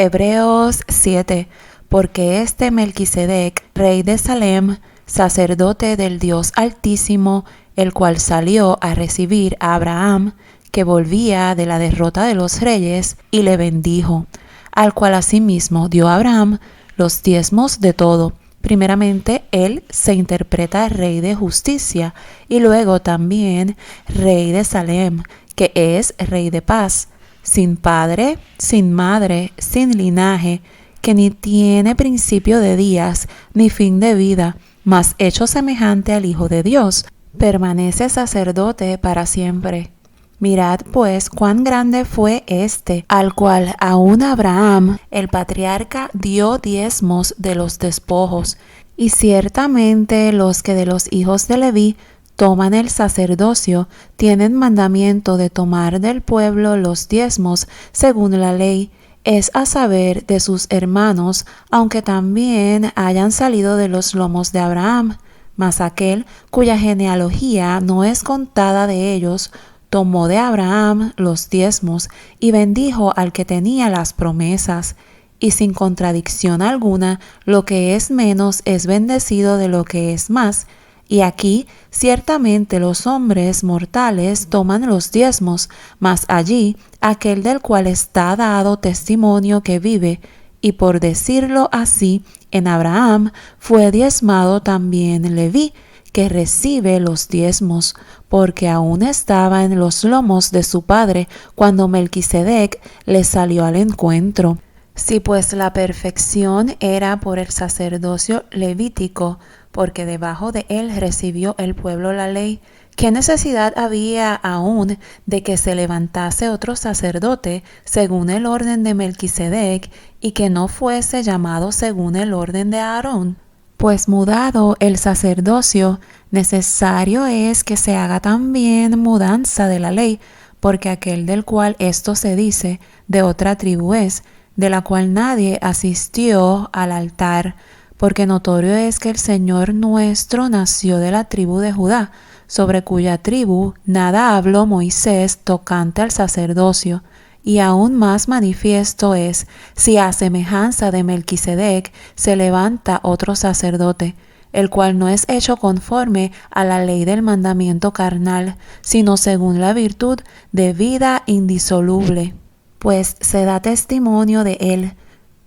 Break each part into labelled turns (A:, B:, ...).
A: Hebreos 7. Porque este Melquisedec, rey de Salem, sacerdote del Dios Altísimo, el cual salió a recibir a Abraham, que volvía de la derrota de los reyes, y le bendijo, al cual asimismo dio a Abraham los diezmos de todo. Primeramente, él se interpreta rey de justicia y luego también rey de Salem, que es rey de paz, sin padre, sin madre, sin linaje, que ni tiene principio de días, ni fin de vida, mas hecho semejante al Hijo de Dios, permanece sacerdote para siempre. Mirad pues cuán grande fue este, al cual aún Abraham, el patriarca, dio diezmos de los despojos, y ciertamente los que de los hijos de Leví toman el sacerdocio, tienen mandamiento de tomar del pueblo los diezmos según la ley, es a saber de sus hermanos, aunque también hayan salido de los lomos de Abraham. Mas aquel cuya genealogía no es contada de ellos, tomó de Abraham los diezmos y bendijo al que tenía las promesas. Y sin contradicción alguna, lo que es menos es bendecido de lo que es más. Y aquí ciertamente los hombres mortales toman los diezmos, mas allí aquel del cual está dado testimonio que vive, y por decirlo así, en Abraham fue diezmado también Leví, que recibe los diezmos, porque aún estaba en los lomos de su padre cuando Melquisedec le salió al encuentro. Si pues la perfección era por el sacerdocio levítico, porque debajo de él recibió el pueblo la ley, ¿qué necesidad había aún de que se levantase otro sacerdote según el orden de Melquisedec y que no fuese llamado según el orden de Aarón? Pues mudado el sacerdocio, necesario es que se haga también mudanza de la ley, porque aquel del cual esto se dice, de otra tribu es, de la cual nadie asistió al altar, porque notorio es que el Señor nuestro nació de la tribu de Judá, sobre cuya tribu nada habló Moisés tocante al sacerdocio. Y aún más manifiesto es, si a semejanza de Melquisedec se levanta otro sacerdote, el cual no es hecho conforme a la ley del mandamiento carnal, sino según la virtud de vida indisoluble. Pues se da testimonio de él,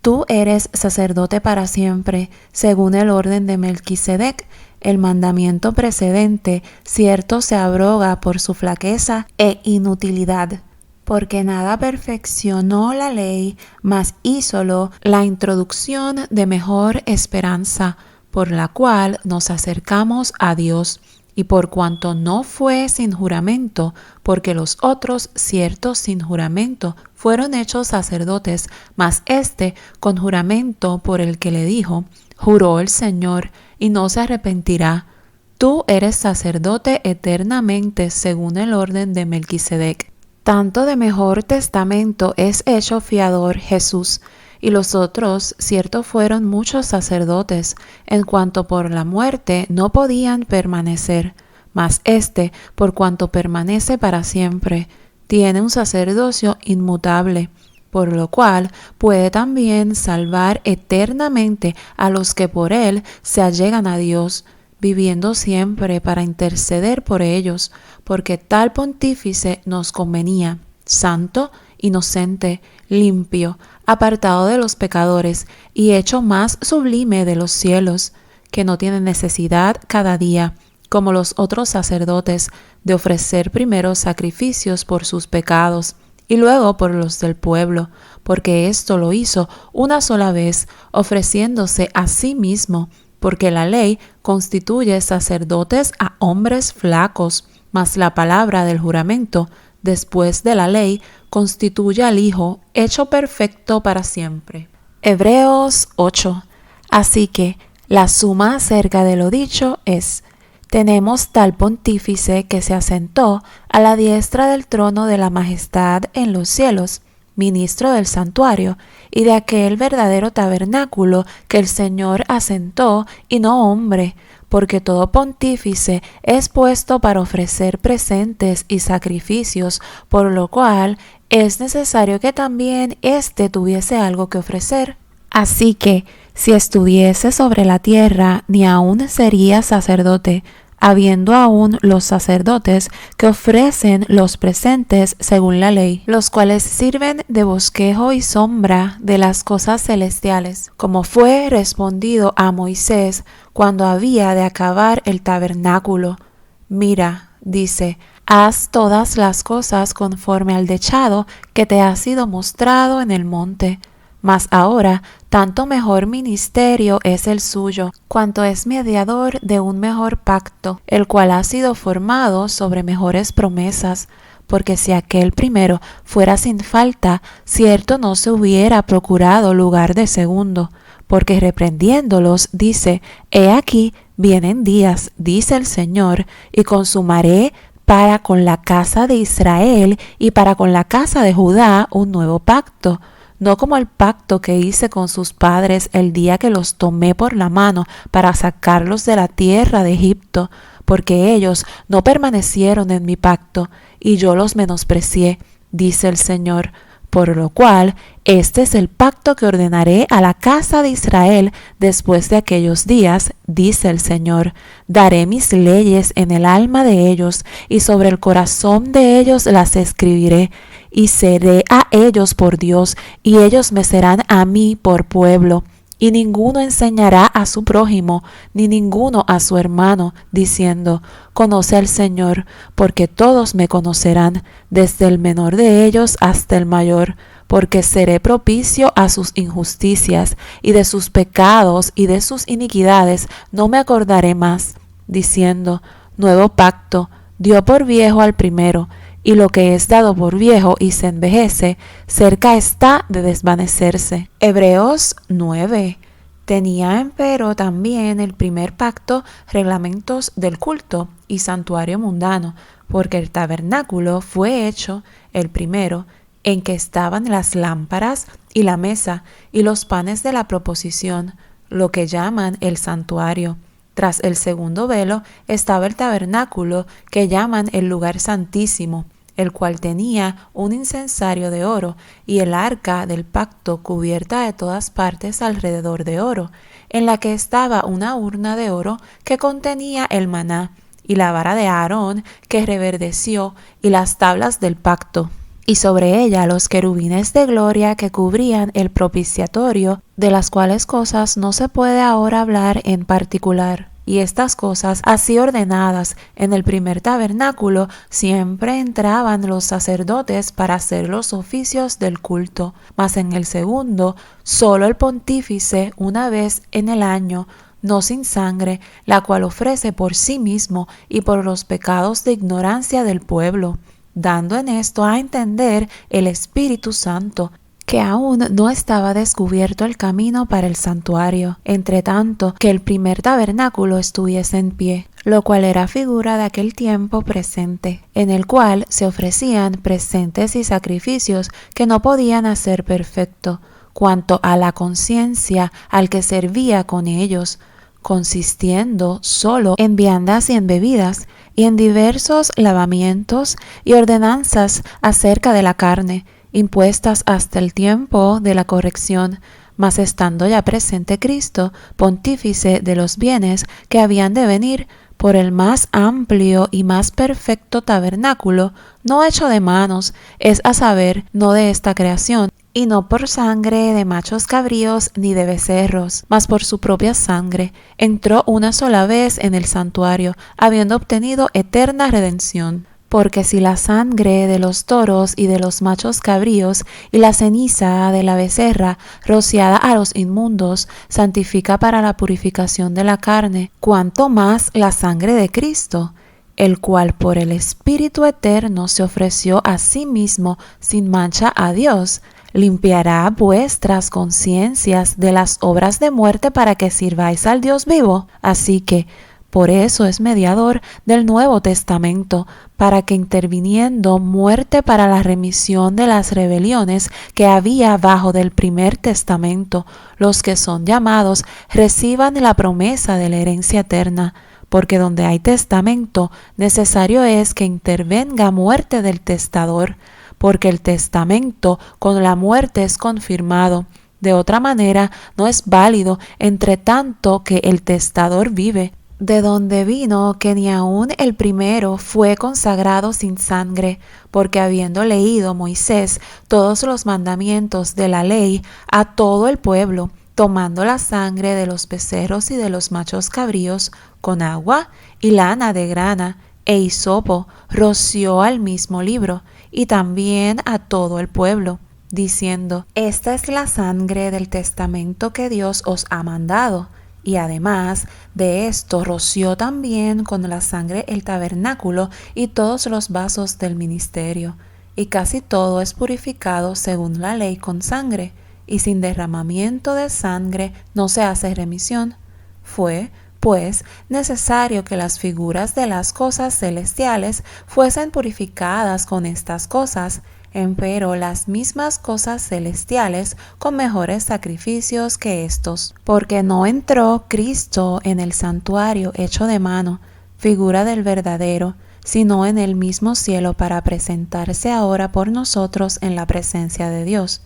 A: tú eres sacerdote para siempre, según el orden de Melquisedec. El mandamiento precedente, cierto, se abroga por su flaqueza e inutilidad, porque nada perfeccionó la ley, mas hízolo la introducción de mejor esperanza, por la cual nos acercamos a Dios. Y por cuanto no fue sin juramento, porque los otros, ciertos sin juramento, fueron hechos sacerdotes, mas éste con juramento, por el que le dijo, juró el Señor, y no se arrepentirá. Tú eres sacerdote eternamente según el orden de Melquisedec. Tanto de mejor testamento es hecho fiador Jesús, y los otros, cierto, fueron muchos sacerdotes, en cuanto por la muerte no podían permanecer, mas éste, por cuanto permanece para siempre, tiene un sacerdocio inmutable, por lo cual puede también salvar eternamente a los que por él se allegan a Dios, viviendo siempre para interceder por ellos, porque tal pontífice nos convenía, santo, inocente, limpio, apartado de los pecadores y hecho más sublime de los cielos, que no tiene necesidad cada día, como los otros sacerdotes, de ofrecer primero sacrificios por sus pecados y luego por los del pueblo, porque esto lo hizo una sola vez, ofreciéndose a sí mismo, porque la ley constituye sacerdotes a hombres flacos, mas la palabra del juramento, después de la ley, constituye al Hijo, hecho perfecto para siempre. Hebreos 8. Así que la suma acerca de lo dicho es: tenemos tal pontífice que se asentó a la diestra del trono de la majestad en los cielos, ministro del santuario y de aquel verdadero tabernáculo que el Señor asentó y no hombre, porque todo pontífice es puesto para ofrecer presentes y sacrificios, por lo cual es necesario que también éste tuviese algo que ofrecer. Así que, si estuviese sobre la tierra, ni aun sería sacerdote, habiendo aún los sacerdotes que ofrecen los presentes según la ley, los cuales sirven de bosquejo y sombra de las cosas celestiales, como fue respondido a Moisés cuando había de acabar el tabernáculo. Mira, dice, haz todas las cosas conforme al dechado que te ha sido mostrado en el monte. Mas ahora, tanto mejor ministerio es el suyo, cuanto es mediador de un mejor pacto, el cual ha sido formado sobre mejores promesas, porque si aquel primero fuera sin falta, cierto no se hubiera procurado lugar de segundo, porque reprendiéndolos dice, he aquí, vienen días, dice el Señor, y consumaré para con la casa de Israel y para con la casa de Judá un nuevo pacto, no como el pacto que hice con sus padres el día que los tomé por la mano para sacarlos de la tierra de Egipto, porque ellos no permanecieron en mi pacto, y yo los menosprecié, dice el Señor. Por lo cual, este es el pacto que ordenaré a la casa de Israel después de aquellos días, dice el Señor. Daré mis leyes en el alma de ellos, y sobre el corazón de ellos las escribiré, y seré a ellos por Dios, y ellos me serán a mí por pueblo. Y ninguno enseñará a su prójimo, ni ninguno a su hermano, diciendo, conoce al Señor, porque todos me conocerán, desde el menor de ellos hasta el mayor, porque seré propicio a sus injusticias, y de sus pecados y de sus iniquidades no me acordaré más, diciendo, nuevo pacto, dio por viejo al primero, y lo que es dado por viejo y se envejece, cerca está de desvanecerse. Hebreos 9. Tenía empero también el primer pacto reglamentos del culto y santuario mundano, porque el tabernáculo fue hecho, el primero, en que estaban las lámparas y la mesa y los panes de la proposición, lo que llaman el santuario. Tras el segundo velo estaba el tabernáculo, que llaman el lugar santísimo, el cual tenía un incensario de oro, y el arca del pacto cubierta de todas partes alrededor de oro, en la que estaba una urna de oro que contenía el maná, y la vara de Aarón que reverdeció, y las tablas del pacto, y sobre ella los querubines de gloria que cubrían el propiciatorio, de las cuales cosas no se puede ahora hablar en particular. Y estas cosas, así ordenadas en el primer tabernáculo, siempre entraban los sacerdotes para hacer los oficios del culto, mas en el segundo, solo el pontífice una vez en el año, no sin sangre, la cual ofrece por sí mismo y por los pecados de ignorancia del pueblo, dando en esto a entender el Espíritu Santo, que aún no estaba descubierto el camino para el santuario, entre tanto que el primer tabernáculo estuviese en pie, lo cual era figura de aquel tiempo presente, en el cual se ofrecían presentes y sacrificios que no podían hacer perfecto, cuanto a la conciencia al que servía con ellos, consistiendo solo en viandas y en bebidas, y en diversos lavamientos y ordenanzas acerca de la carne, impuestas hasta el tiempo de la corrección, mas estando ya presente Cristo, pontífice de los bienes que habían de venir, por el más amplio y más perfecto tabernáculo, no hecho de manos, es a saber, no de esta creación, y no por sangre de machos cabríos ni de becerros, mas por su propia sangre, entró una sola vez en el santuario, habiendo obtenido eterna redención. Porque si la sangre de los toros y de los machos cabríos y la ceniza de la becerra rociada a los inmundos santifica para la purificación de la carne, cuánto más la sangre de Cristo, el cual por el Espíritu eterno se ofreció a sí mismo sin mancha a Dios, limpiará vuestras conciencias de las obras de muerte para que sirváis al Dios vivo. Así que, por eso es mediador del Nuevo Testamento, para que interviniendo muerte para la remisión de las rebeliones que había bajo del primer testamento, los que son llamados reciban la promesa de la herencia eterna. Porque donde hay testamento, necesario es que intervenga muerte del testador, porque el testamento con la muerte es confirmado. De otra manera, no es válido, entre tanto que el testador vive. De donde vino que ni aun el primero fue consagrado sin sangre, porque habiendo leído Moisés todos los mandamientos de la ley a todo el pueblo, tomando la sangre de los becerros y de los machos cabríos, con agua y lana de grana e hisopo, roció al mismo libro, y también a todo el pueblo, diciendo: Esta es la sangre del testamento que Dios os ha mandado. Y además de esto roció también con la sangre el tabernáculo y todos los vasos del ministerio. Y casi todo es purificado según la ley con sangre, y sin derramamiento de sangre no se hace remisión. Fue, pues, necesario que las figuras de las cosas celestiales fuesen purificadas con estas cosas, empero las mismas cosas celestiales con mejores sacrificios que éstos, porque no entró Cristo en el santuario hecho de mano, figura del verdadero, sino en el mismo cielo para presentarse ahora por nosotros en la presencia de Dios,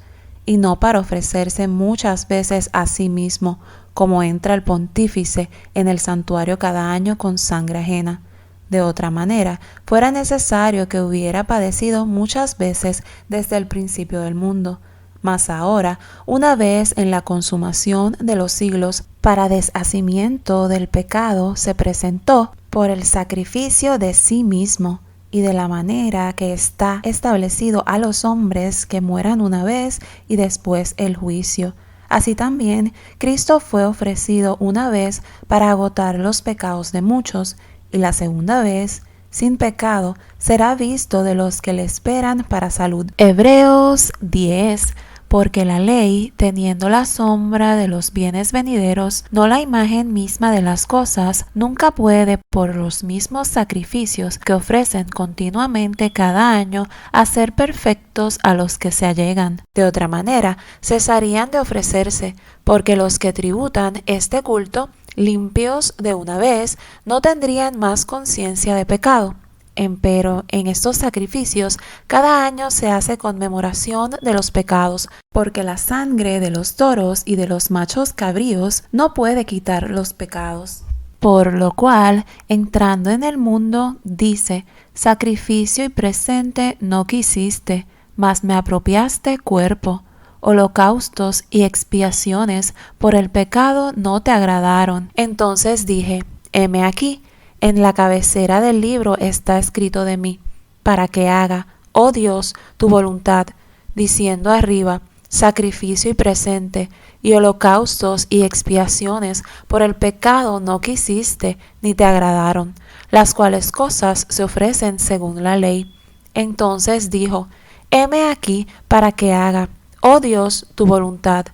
A: y no para ofrecerse muchas veces a sí mismo, como entra el pontífice en el santuario cada año con sangre ajena. De otra manera, fuera necesario que hubiera padecido muchas veces desde el principio del mundo. Mas ahora, una vez en la consumación de los siglos, para deshacimiento del pecado, se presentó por el sacrificio de sí mismo, y de la manera que está establecido a los hombres que mueran una vez y después el juicio. Así también, Cristo fue ofrecido una vez para agotar los pecados de muchos, y la segunda vez, sin pecado, será visto de los que le esperan para salud. Hebreos 10. Porque la ley, teniendo la sombra de los bienes venideros, no la imagen misma de las cosas, nunca puede, por los mismos sacrificios que ofrecen continuamente cada año, hacer perfectos a los que se allegan. De otra manera, cesarían de ofrecerse, porque los que tributan este culto, limpios de una vez, no tendrían más conciencia de pecado. Empero en estos sacrificios cada año se hace conmemoración de los pecados, porque la sangre de los toros y de los machos cabríos no puede quitar los pecados. Por lo cual, entrando en el mundo, dice: sacrificio y presente no quisiste, mas me apropiaste cuerpo. Holocaustos y expiaciones por el pecado no te agradaron. Entonces dije: heme aquí. En la cabecera del libro está escrito de mí, para que haga, oh Dios, tu voluntad, diciendo arriba: sacrificio y presente, y holocaustos y expiaciones por el pecado no quisiste, ni te agradaron, las cuales cosas se ofrecen según la ley. Entonces dijo: heme aquí para que haga, oh Dios, tu voluntad.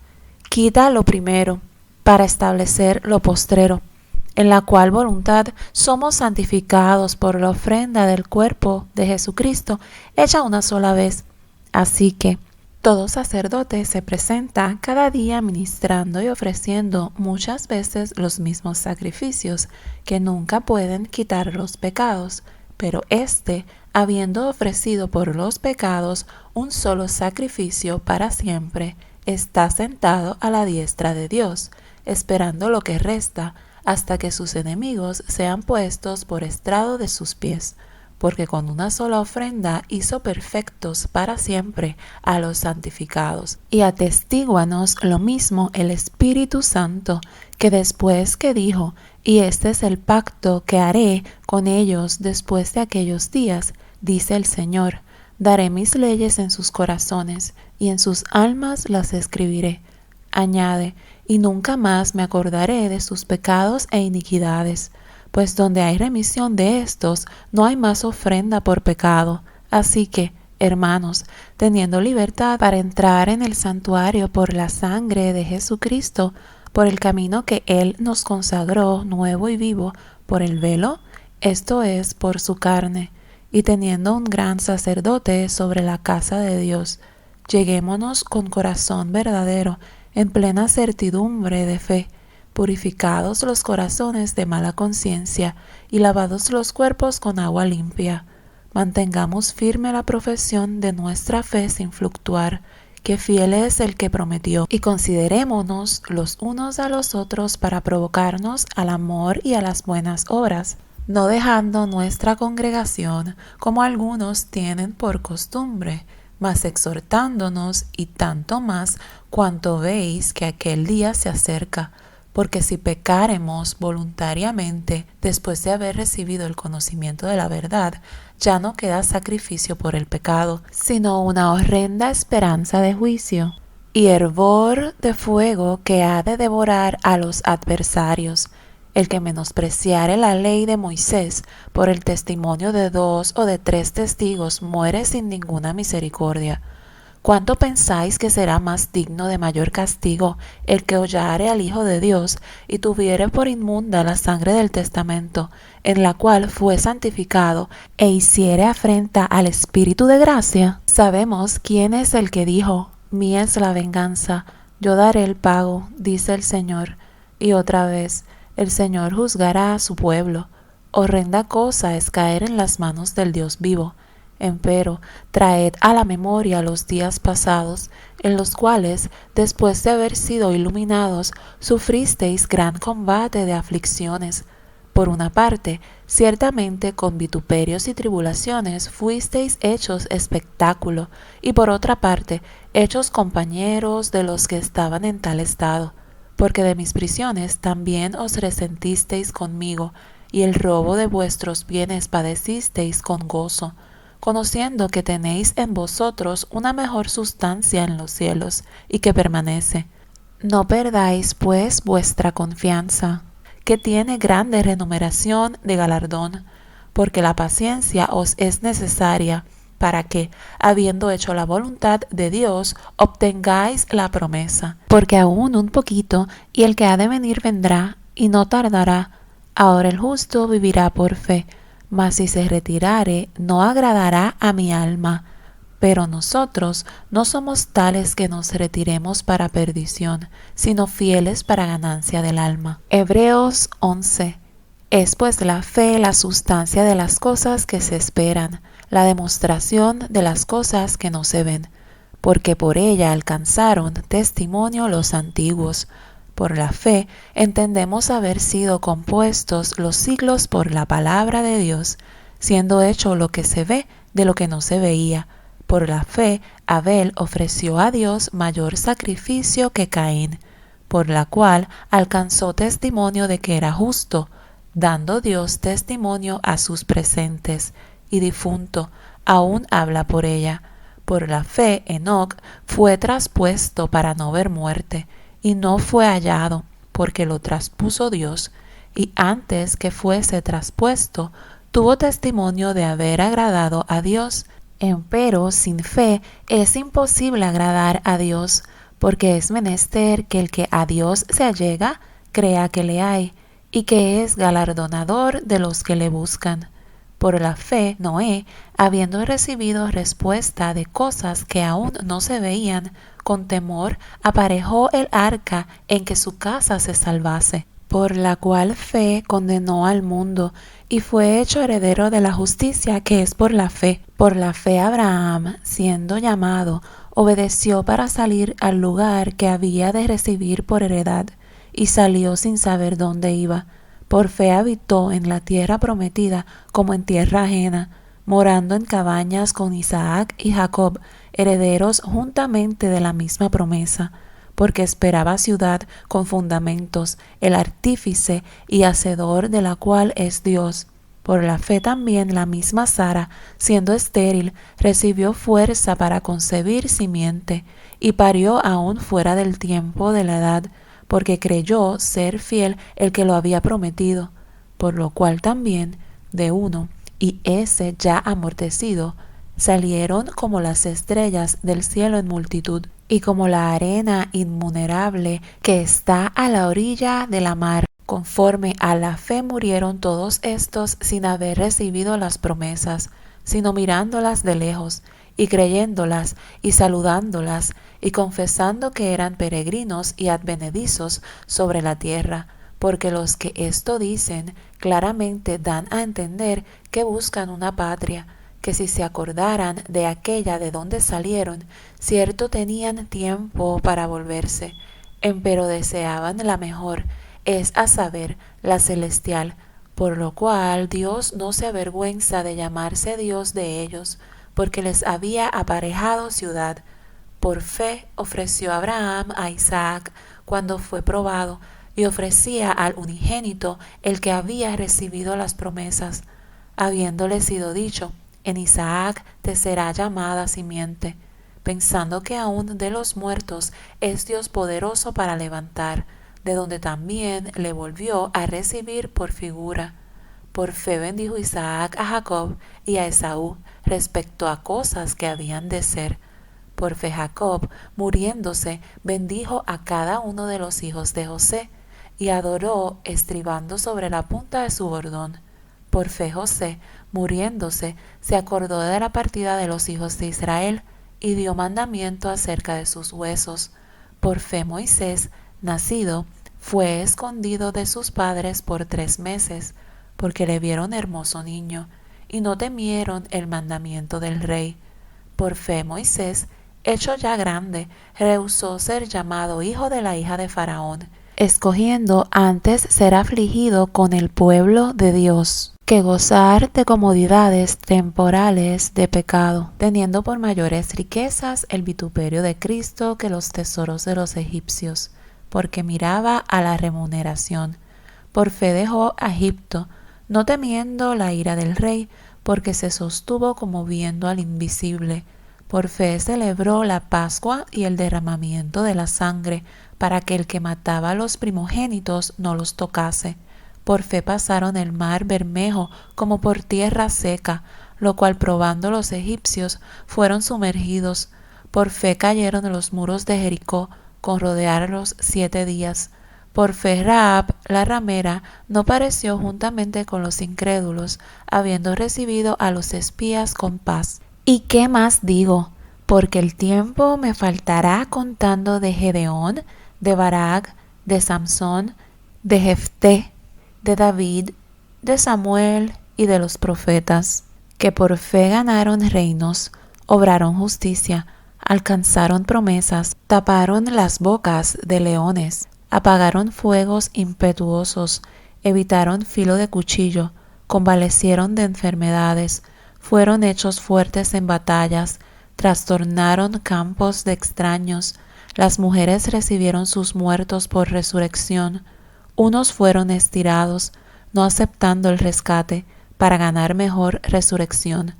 A: Quita lo primero, para establecer lo postrero, en la cual voluntad somos santificados por la ofrenda del cuerpo de Jesucristo, hecha una sola vez. Así que todo sacerdote se presenta cada día ministrando y ofreciendo muchas veces los mismos sacrificios, que nunca pueden quitar los pecados, pero éste, habiendo ofrecido por los pecados un solo sacrificio para siempre, está sentado a la diestra de Dios, esperando lo que resta, hasta que sus enemigos sean puestos por estrado de sus pies, porque con una sola ofrenda hizo perfectos para siempre a los santificados. Y atestíguanos lo mismo el Espíritu Santo, que después que dijo: y este es el pacto que haré con ellos después de aquellos días, dice el Señor: daré mis leyes en sus corazones, y en sus almas las escribiré. Añade: y nunca más me acordaré de sus pecados e iniquidades, pues donde hay remisión de estos, no hay más ofrenda por pecado. Así que, hermanos, teniendo libertad para entrar en el santuario por la sangre de Jesucristo, por el camino que Él nos consagró nuevo y vivo, por el velo, esto es, por su carne, y teniendo un gran sacerdote sobre la casa de Dios, lleguémonos con corazón verdadero, en plena certidumbre de fe, purificados los corazones de mala conciencia y lavados los cuerpos con agua limpia. Mantengamos firme la profesión de nuestra fe sin fluctuar, que fiel es el que prometió, y considerémonos los unos a los otros para provocarnos al amor y a las buenas obras, no dejando nuestra congregación como algunos tienen por costumbre, mas exhortándonos, y tanto más cuanto veis que aquel día se acerca. Porque si pecáremos voluntariamente después de haber recibido el conocimiento de la verdad, ya no queda sacrificio por el pecado, sino una horrenda esperanza de juicio y hervor de fuego que ha de devorar a los adversarios. El que menospreciare la ley de Moisés por el testimonio de 2 o de 3 testigos muere sin ninguna misericordia. ¿Cuánto pensáis que será más digno de mayor castigo el que hollare al Hijo de Dios y tuviere por inmunda la sangre del testamento, en la cual fue santificado, e hiciere afrenta al Espíritu de gracia? Sabemos quién es el que dijo: mía es la venganza, yo daré el pago, dice el Señor. Y otra vez, el Señor juzgará a su pueblo. Horrenda cosa es caer en las manos del Dios vivo. Empero, traed a la memoria los días pasados, en los cuales, después de haber sido iluminados, sufristeis gran combate de aflicciones. Por una parte, ciertamente con vituperios y tribulaciones fuisteis hechos espectáculo, y por otra parte, hechos compañeros de los que estaban en tal estado, porque de mis prisiones también os resentisteis conmigo, y el robo de vuestros bienes padecisteis con gozo, conociendo que tenéis en vosotros una mejor sustancia en los cielos, y que permanece. No perdáis, pues, vuestra confianza, que tiene grande remuneración de galardón, porque la paciencia os es necesaria, para que, habiendo hecho la voluntad de Dios, obtengáis la promesa. Porque aún un poquito, y el que ha de venir vendrá, y no tardará. Ahora el justo vivirá por fe. Mas si se retirare, no agradará a mi alma. Pero nosotros no somos tales que nos retiremos para perdición, sino fieles para ganancia del alma. Hebreos 11. Es pues la fe la sustancia de las cosas que se esperan, la demostración de las cosas que no se ven, porque por ella alcanzaron testimonio los antiguos. Por la fe entendemos haber sido compuestos los siglos por la palabra de Dios, siendo hecho lo que se ve de lo que no se veía. Por la fe Abel ofreció a Dios mayor sacrificio que Caín, por la cual alcanzó testimonio de que era justo, dando Dios testimonio a sus presentes, y difunto aún habla por ella. Por la fe Enoc fue traspuesto para no ver muerte, y no fue hallado, porque lo traspuso Dios, y antes que fuese traspuesto, tuvo testimonio de haber agradado a Dios. Empero sin fe es imposible agradar a Dios, porque es menester que el que a Dios se allega crea que le hay, y que es galardonador de los que le buscan. Por la fe Noé, habiendo recibido respuesta de cosas que aún no se veían, con temor aparejó el arca en que su casa se salvase, por la cual fe condenó al mundo, y fue hecho heredero de la justicia que es por la fe. Por la fe Abraham, siendo llamado, obedeció para salir al lugar que había de recibir por heredad, y salió sin saber dónde iba. Por fe habitó en la tierra prometida como en tierra ajena, morando en cabañas con Isaac y Jacob, herederos juntamente de la misma promesa, porque esperaba ciudad con fundamentos, el artífice y hacedor de la cual es Dios. Por la fe también la misma Sara, siendo estéril, recibió fuerza para concebir simiente, y parió aún fuera del tiempo de la edad, porque creyó ser fiel el que lo había prometido, por lo cual también de uno, y ese ya amortecido, salieron como las estrellas del cielo en multitud, y como la arena innumerable que está a la orilla de la mar. Conforme a la fe murieron todos estos sin haber recibido las promesas, sino mirándolas de lejos, y creyéndolas, y saludándolas, y confesando que eran peregrinos y advenedizos sobre la tierra, porque los que esto dicen claramente dan a entender que buscan una patria, que si se acordaran de aquella de donde salieron, cierto tenían tiempo para volverse, empero deseaban la mejor, es a saber, la celestial, por lo cual Dios no se avergüenza de llamarse Dios de ellos, porque les había aparejado ciudad. Por fe ofreció Abraham a Isaac cuando fue probado, y ofrecía al unigénito el que había recibido las promesas, habiéndole sido dicho, en Isaac te será llamada simiente, pensando que aun de los muertos es Dios poderoso para levantar, de donde también le volvió a recibir por figura. Por fe bendijo Isaac a Jacob y a Esaú respecto a cosas que habían de ser. Por fe Jacob, muriéndose, bendijo a cada uno de los hijos de José, y adoró estribando sobre la punta de su bordón. Por fe José, muriéndose, se acordó de la partida de los hijos de Israel, y dio mandamiento acerca de sus huesos. Por fe Moisés, nacido, fue escondido de sus padres por 3 meses, porque le vieron hermoso niño, y no temieron el mandamiento del rey. Por fe Moisés, hecho ya grande, rehusó ser llamado hijo de la hija de Faraón, escogiendo antes ser afligido con el pueblo de Dios, que gozar de comodidades temporales de pecado, teniendo por mayores riquezas el vituperio de Cristo que los tesoros de los egipcios, porque miraba a la remuneración. Por fe dejó a Egipto, no temiendo la ira del rey, porque se sostuvo como viendo al invisible. Por fe celebró la Pascua y el derramamiento de la sangre, para que el que mataba a los primogénitos no los tocase. Por fe pasaron el mar Bermejo como por tierra seca, lo cual probando los egipcios fueron sumergidos. Por fe cayeron los muros de Jericó, con rodearlos 7 días. Por fe Rahab, la ramera, no pareció juntamente con los incrédulos, habiendo recibido a los espías con paz. ¿Y qué más digo? Porque el tiempo me faltará contando de Gedeón, de Barak, de Samsón, de Jefté, de David, de Samuel y de los profetas, que por fe ganaron reinos, obraron justicia, alcanzaron promesas, taparon las bocas de leones, apagaron fuegos impetuosos, evitaron filo de cuchillo, convalecieron de enfermedades, fueron hechos fuertes en batallas, trastornaron campos de extraños, las mujeres recibieron sus muertos por resurrección, unos fueron estirados, no aceptando el rescate, para ganar mejor resurrección,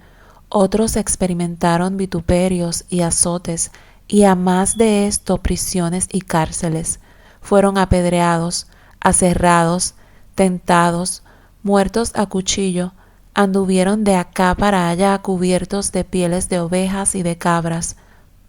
A: otros experimentaron vituperios y azotes, y a más de esto prisiones y cárceles, fueron apedreados, aserrados, tentados, muertos a cuchillo, anduvieron de acá para allá cubiertos de pieles de ovejas y de cabras,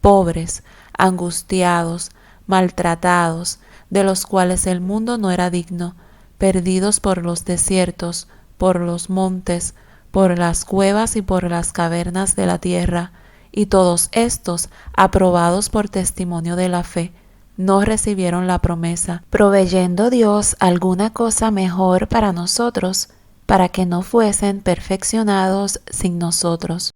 A: pobres, angustiados, maltratados, de los cuales el mundo no era digno, perdidos por los desiertos, por los montes, por las cuevas y por las cavernas de la tierra, y todos estos, aprobados por testimonio de la fe, no recibieron la promesa, proveyendo Dios alguna cosa mejor para nosotros, para que no fuesen perfeccionados sin nosotros.